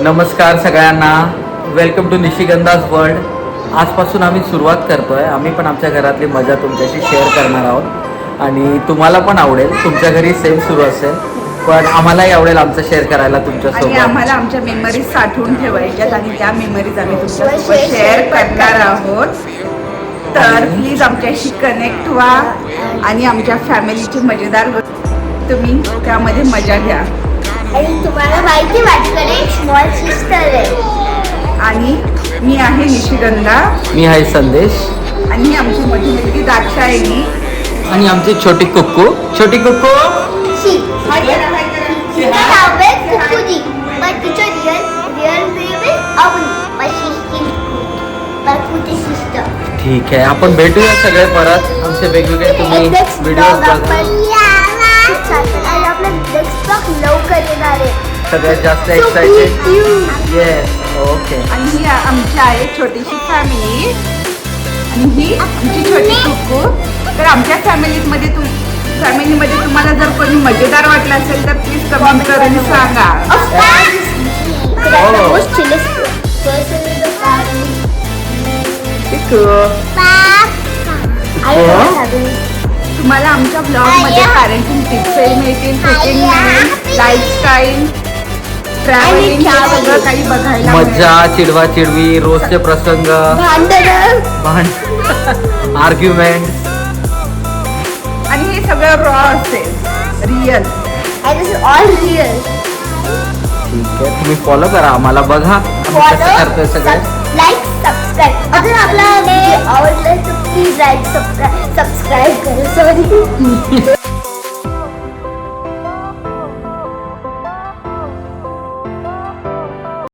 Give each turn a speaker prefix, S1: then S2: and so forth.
S1: नमस्कार सगळ्यांना, welcome to निशिगंधाज world. आजपासून आम्ही सुरुवात करतो आहे. आम्ही पण आमच्या घरातली मजा तुमच्याशी शेअर करणार आहोत आणि तुम्हाला पण आवडेल. तुमच्या घरी सेम सुरू असेल, पण आम्हालाही आवडेल आमचं शेअर करायला
S2: आणि
S1: तुमच्यासोबत.
S2: आम्हाला आमच्या मेमरीज साठवून ठेवायच्यात आणि त्या मेमरीज आम्ही तुमच्यासोबत शेअर करणार आहोत. तर प्लीज आमच्याशी कनेक्ट व्हा आणि आमच्या फॅमिलीची मजेदार तुम्ही त्यामध्ये मजा घ्या.
S3: आणि तुम्हाला माहिती माझ्याकडे एक स्मॉल सिस्टर आहे.
S2: आणि मी आहे निशिगंधा
S1: मी आहे संदेश
S2: आणि ही आमची मोठी मुलगी दाक्षायणी.
S1: आणि आमची छोटी कुक्कू. छोटी कुक्कू
S3: तिचं नाव आहे कुकुजी, पण तिचं रिअल नेम आहे अवनी. माझी सिस्टर.
S1: ठीक आहे, आपण भेटूया सगळे परत. आमचे वेगवेगळे तुम्ही व्हिडिओज बघा.
S3: आणि आपला नेक्स्ट ब्लॉग लवकर येणार आहे.
S1: सगळ्यात जास्त एक्साइटेड. Yes, okay.
S2: आणि ही आमची आहे छोटीशी फॅमिली आणि ही आमची छोटी कुक्कू. तर आमच्या फॅमिलीमध्ये तुम्हाला जर कोणी मजेदार वाटलं असेल तर प्लीज कमेंट करून सांगा. तुम्हाला आमच्या ब्लॉगमध्ये पॅरेंटिंग टिप्सही मिळतील, कुकिंग मिळेल, लाईफस्टाईल, ट्रॅव्हलिंग, ह्या सगळं काही बघायला
S1: मज्जा, चिडवा चिडवी, रोजचे प्रसंग, आर्ग्युमेंट,
S2: आणि हे सगळं रॉ असेल, रिअल.
S3: All real.
S1: ठीक आहे, तुम्ही फॉलो करा आम्हाला, बघा आम्ही कसं करतोय सगळं.
S3: Like subscribe. अगर आपल्याला आवडलं तर प्लीज लाईक सबस्क्राईब करा. सॉरी.